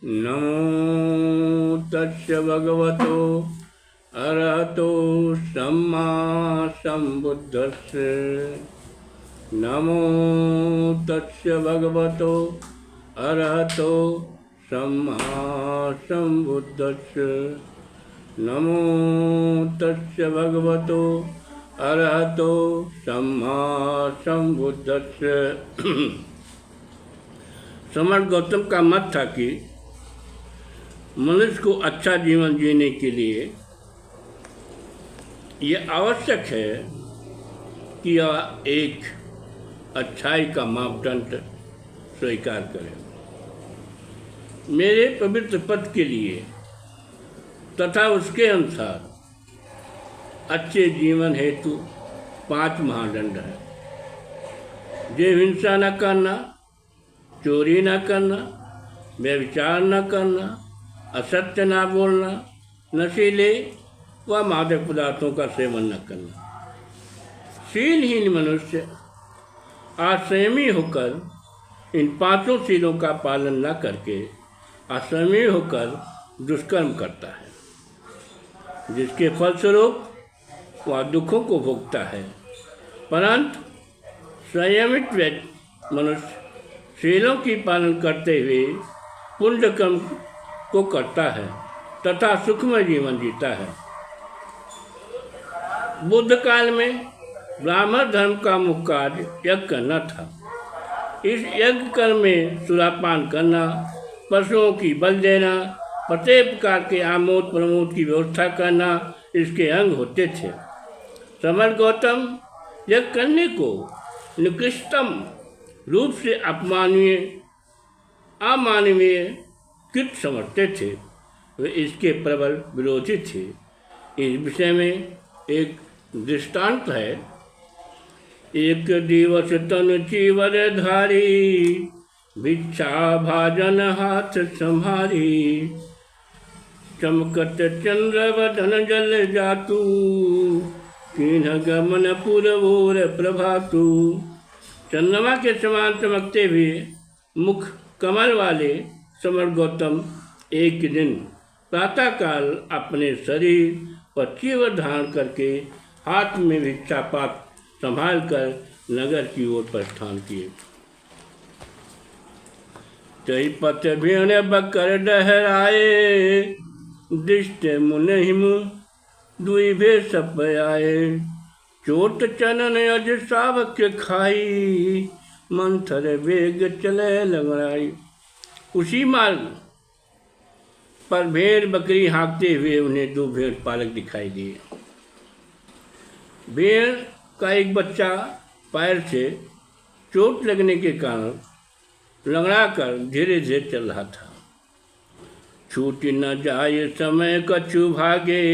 नमो तस्य भगवतो अरहतो सम्मा सम्बुद्धस्य। नमो तस्य भगवतो अरहतो सम्मा सम्बुद्धस्य। नमो तस्य भगवतो अरहतो सम्मा सम्बुद्धस्य। समर्थ गौतम का मत था कि मनुष्य को अच्छा जीवन जीने के लिए यह आवश्यक है कि यह एक अच्छाई का मापदंड स्वीकार करे। मेरे पवित्र पद के लिए तथा उसके अनुसार अच्छे जीवन हेतु 5 मानदंड है। जो हिंसा न करना, चोरी न करना, व्यभिचार न करना, असत्य न बोलना, नशीले व मादक पदार्थों का सेवन न करना। शीलहीन मनुष्य असंयमी होकर इन 5 शीलों का पालन न करके असंयमी होकर दुष्कर्म करता है, जिसके फलस्वरूप वह दुखों को भोगता है। परंतु संयमित मनुष्य शीलों की पालन करते हुए पुण्य कर्म को करता है तथा सुखमय जीवन जीता है। बुद्ध काल में ब्राह्मण धर्म का मुख्य कार्य यज्ञ करना था। इस यज्ञ कर्म में सुरापान करना, पशुओं की बलि देना, प्रत्येक प्रकार के आमोद प्रमोद की व्यवस्था करना इसके अंग होते थे। समर्थ गौतम यज्ञ करने को निकृष्टतम रूप से अपमाननीय अमानवीय कृत समझते थे। वे इसके प्रबल विरोधी थे। इस विषय में एक दृष्टांत है। एक दिवस तनु चीवर धारी, भिक्षा भाजन हाथ संहारी। चमकत चंद्र वदन जल जातु, किन्ह गमन पुरवोर प्रभातु। चंद्रमा के समान चमकते हुए मुख कमल वाले समर्थ गौतम एक दिन प्रातःकाल अपने शरीर पर चीवर धारण करके हाथ में भिक्षा पात्र संभाल कर नगर की ओर प्रस्थान किए। तई पथ भेड़ बकर डहराए, दृष्ट मुन हिम दुई भे सप आए। चोट चनन अज सावक खाई, मंथर वेग चले लगड़ाई। उसी मार्ग पर भेड़ बकरी हाँकते हुए उन्हें 2 भेड़ पालक दिखाई दिए। भेड़ का एक बच्चा पैर से चोट लगने के कारण लंगड़ा कर धीरे धीरे चल रहा था। छूट न जाए समय कछु भागे,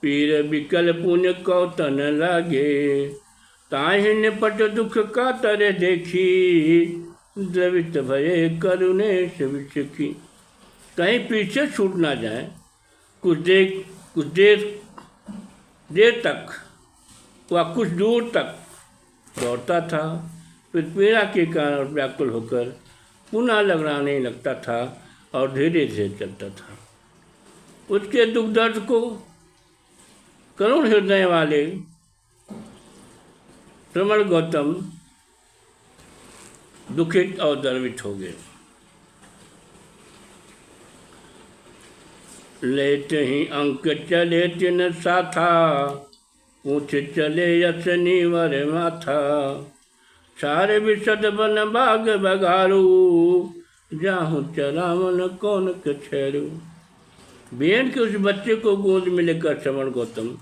पीर बिकल पुण्य कौतन लागे। ताहि निपट दुख का तरह देखी, द्रवित भये करुणे से विचकी। कहीं पीछे छूट ना जाए। कुछ देर तक वह कुछ दूर तक दौड़ता था, फिर पीड़ा के कारण व्याकुल होकर पुनः लगड़ाने लगता था और धीरे धीरे चलता था। उसके दुख दर्द को करुण हृदय वाले समर्थ गौतम दुखित और द्रवित हो गए। लेते ही अंक चले तिन साथा, पूछ चले यश नीवर माथा। सारे विशद बन बाग बगारू, जाहूँ चरावन कौन कछेरू। भेड़ के उस बच्चे को गोद में लेकर समर्थ गौतम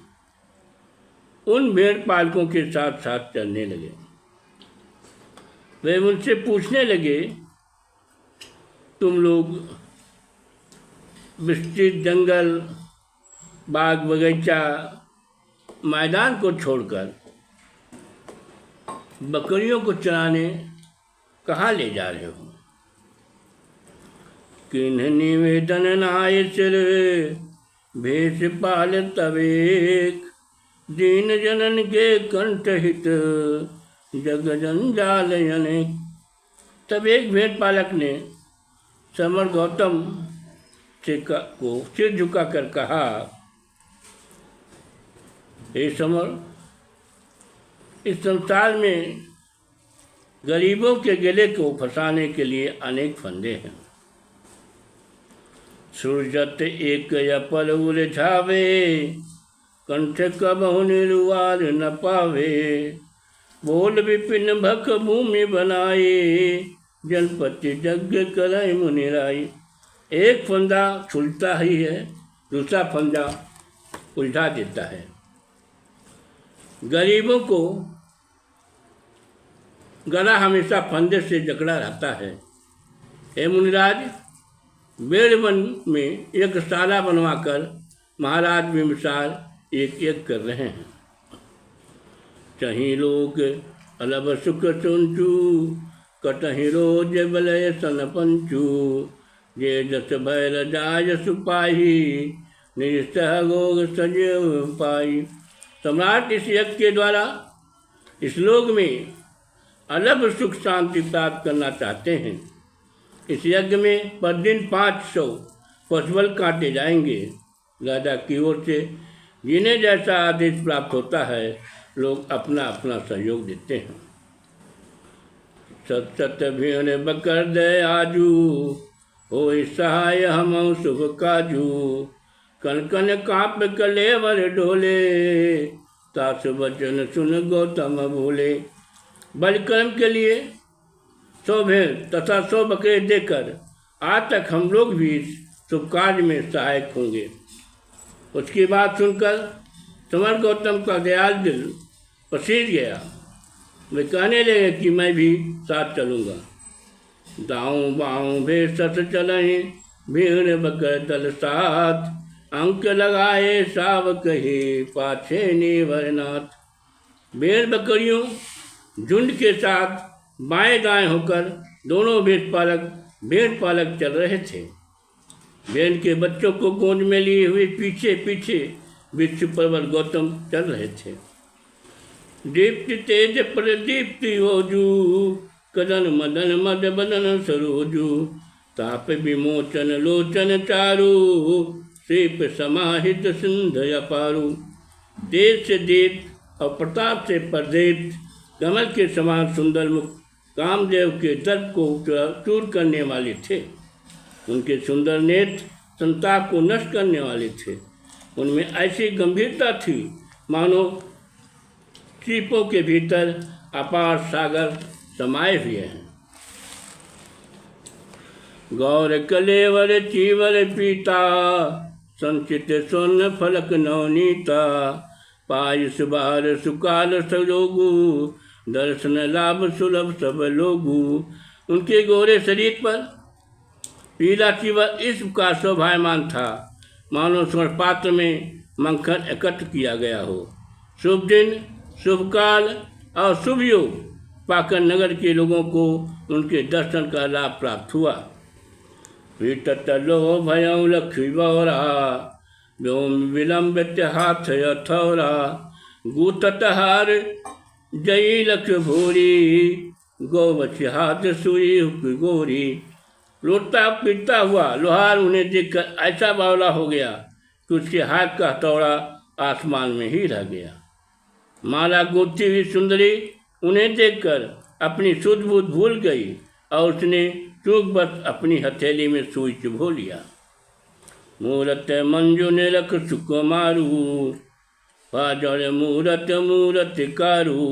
उन भेड़ पालकों के साथ साथ चलने लगे। वे उनसे पूछने लगे, तुम लोग विस्तृत जंगल, बाग बगीचा, मैदान को छोड़कर बकरियों को चराने कहाँ ले जा रहे हो? किन्ह निवेदन नाय सिर, भेष पाल तवेक। दीन जनन के कंठ हित, जग जंजाल अनेक। तब एक भेड़ पालक ने समर गौतम को सिर झुकाकर कहा, हे समर, इस संसार में गरीबों के गले को फंसाने के लिए अनेक फंदे हैं। सूरजत एक या पल उलझावे, कंठ कबहु निर्वार न पावे। बोल विपिन भक भूमि बनाए, जनपति यज्ञ करय मुनिराई। एक फंदा छुलता ही है, दूसरा फंदा उलझा देता है। गरीबों को गला हमेशा फंदे से जकड़ा रहता है। हे मुनिराज, बेड़वन में एक शाला बनवाकर महाराज बिंबिसार एक एक कर रहे हैं। चही लोग अलब सुख चुंचू, कटही रोज बलय सन पंचू। जे जस भैर जाय सुपाही, निसह गोग सजय पाई। सम्राट इस यज्ञ के द्वारा इस लोक में अलग सुख शांति प्राप्त करना चाहते हैं। इस यज्ञ में प्रतिदिन 500 पशुबल काटे जाएंगे। राजा की ओर से जिन्हें जैसा आदेश प्राप्त होता है, लोग अपना अपना सहयोग देते हैं। सत सत भीड़ बकर दे आजू, हो सहाय हम शुभ काजू। कन कन काप कलेवर डोले, तास वचन सुन गौतम बोले। बलिकर्म के लिए 100 भेड़ तथा 100 बकरे देकर आज तक हम लोग भी शुभ कार्य में सहायक होंगे। उसकी बात सुनकर समर गौतम का दयाल दिल पसीज गया। वे कहने लगे कि मैं भी साथ चलूँगा। दाऊँ बाऊँ भेड़ सत चलें, भीड़ बकर दल साथ। अंक लगाए साव कही, पाछे निवरनाथ। भेड़ बकरियों झुंड के साथ बाएं दाएं होकर दोनों भेड़ पालक चल रहे थे। भेड़ के बच्चों को गोद में लिए हुए पीछे पीछे विश्व परवर गौतम चल रहे थे। दीप्ति तेज प्रदीप्ति ओजू, कदन मदन मद बदन सरोजू। ताप विमोचन लोचन चारू, श्रीप समाहित सिंध अपारू। तेज से दीप्त और प्रताप से प्रदीप्त, कमल के समान सुंदर मुख कामदेव के दर्प को चूर करने वाले थे। उनके सुंदर नेत्र संताप को नष्ट करने वाले थे। उनमें ऐसी गंभीरता थी मानो सीपों के भीतर अपार सागर समाये हुए हैं। गौर कलेवर चीवर पीता, संचित स्वर्ण फलक नवनीता। पायुष बार सुकाल सलोगु, दर्शन लाभ सुलभ सब लोगु। उनके गोरे शरीर पर पीला चीवर इस का शोभायमान था मानो स्वर्ण पात्र में मक्खन एकत्र किया गया हो। शुभ दिन, शुभ काल और शुभ योग पाकर नगर के लोगों को उनके दर्शन का लाभ प्राप्त हुआ। वितत लो भयं लक्ष्मी बौरा, व्योम विलंब हाथ अथौरा। गुतत हार जई लक्ष भूरी, गौवछ हाथ सुई गोरी। लौटता पीटता हुआ लोहार उन्हें देखकर ऐसा बावला हो गया कि उसके हाथ का हथौड़ा आसमान में ही रह गया। माला गूंथती हुई सुंदरी उन्हें देखकर अपनी सुध बुध भूल गई और उसने चूक बस अपनी हथेली में सुई चुभो लिया। मूरत मंजू ने रख सुकुमारू, पाजर मूरत मूरत कारू।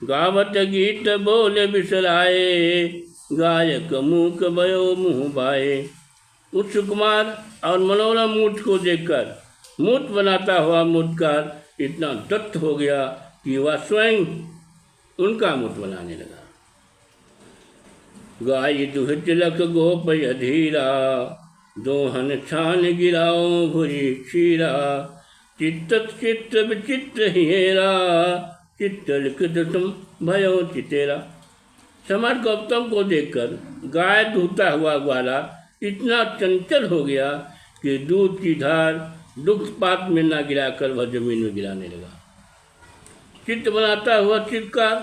गावत गीत बोले बिसराए, गायक मूक भयो मुँह बाए। उस सुकुमार और मनोरम मूर्त को देखकर मूर्त बनाता हुआ मूर्तकार इतना तत्व हो गया कि वह स्वयं उनका मूर्त बनाने लगा। गाय दुह तिलक गोप अधीरा, दोहन छान गिराओ भुरी क्षीरा। चित्त चित्त विचित्र हेरा, चित्त लिखित तुम भयो चितेरा। समर गौतम को देखकर गाय दूहता हुआ ग्वाला इतना चंचल हो गया कि दूध की धार दुग्ध पात में न गिराकर वह जमीन में गिराने लगा। चित्त बनाता हुआ चित्कार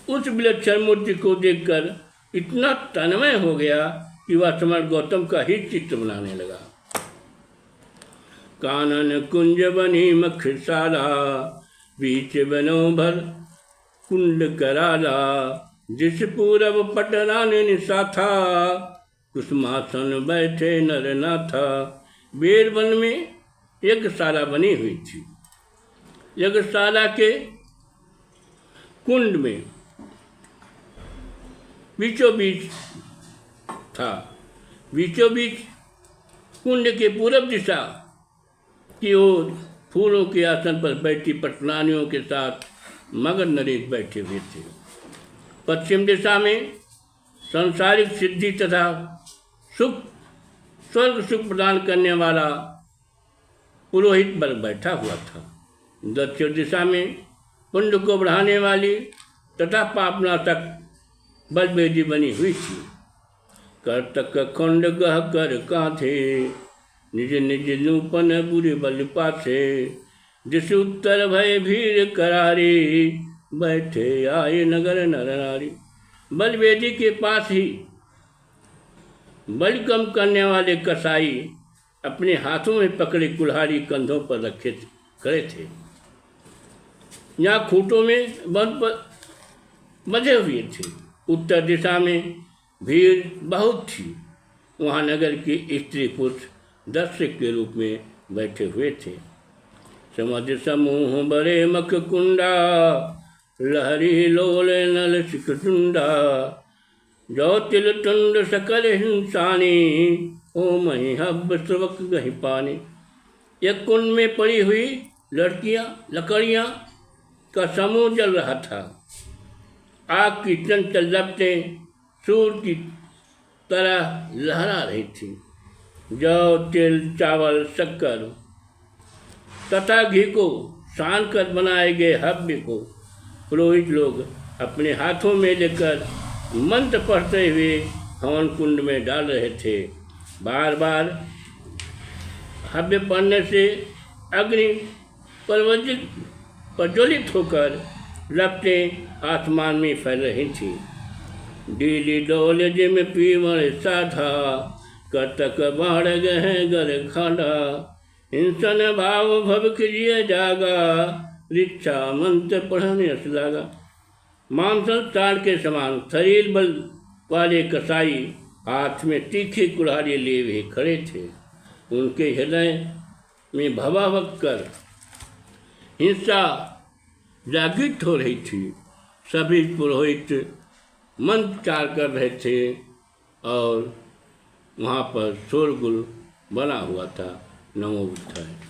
उस विलक्षण मूर्ति को देखकर इतना तन्मय हो गया कि वह समर गौतम का ही चित्र बनाने लगा। कानन कुंज बनी मखशाला, बीच बनो भर कुंड कराला, जिस पूरब पट रानी निशा था, कुसुमासन बैठे नर नाथा। बेर वन में यज्ञशाला बनी हुई थी। यज्ञशाला के कुंड में बीचों बीच था। बीचों बीच कुंड के पूरब दिशा की ओर फूलों के आसन पर बैठी पटरानियों के साथ मगध नरेश बैठे हुए थे। पश्चिम दिशा में सांसारिक सिद्धि तथा स्वर्ग सुख प्रदान करने वाला पुरोहित वर्ग बैठा हुआ था। दक्षिण दिशा में पुण्य को बढ़ाने वाली तथा पापनाशक बलवेदी बनी हुई थी। करतक खंड गह कर कांधे, निज निज नूपन बुरे बल पासे, जिस उत्तर भय भीर करारी, बैठे आए नगर नर नारी। बलवेदी के पास ही बलि कम करने वाले कसाई अपने हाथों में पकड़े कुल्हाड़ी कंधों पर रखे खड़े थे। यहाँ खूंटों में बंधे हुए थे। उत्तर दिशा में भीड़ बहुत थी। वहाँ नगर के स्त्री पुरुष दर्शक के रूप में बैठे हुए थे। समझ समूह बड़े मख कुंडा, लहरी लोल नल सिकटुंडा, जो तिल टुंड सकल हिंसानी, ओ मही हब श्रवक गही पानी। एक कुंड में पड़ी हुई लकड़ियाँ का समूह जल रहा था। आग की चंचल लपटें सूर्य की तरह लहरा रही थी। जौ तिल चावल शक्कर तथा घी को सान कर बनाए गए हव्य को पुरोहित लोग अपने हाथों में लेकर मंत्र पढ़ते हुए हवन कुंड में डाल रहे थे। बार बार हव्य पढ़ने से अग्नि प्रज्वलित होकर लपटें आसमान में फैल रही थी। डीली डोल जिम पीवण साधा, करतक बाढ़ गहे गर खांडा, हिंसन भाव भव खिजिए जागा, रिच्छा मंत्र पढ़ने अस लागा। मानसन ताड़ के समान शरीर बल वाले कसाई हाथ में तीखी कुल्हाड़ी लिए हुए खड़े थे। उनके हृदय में भवाभक कर हिंसा जागृत हो रही थी। सभी पुरोहित मंत्रोच्चार कर रहे थे और वहाँ पर शोरगुल बना हुआ था। नमो बुद्धाय।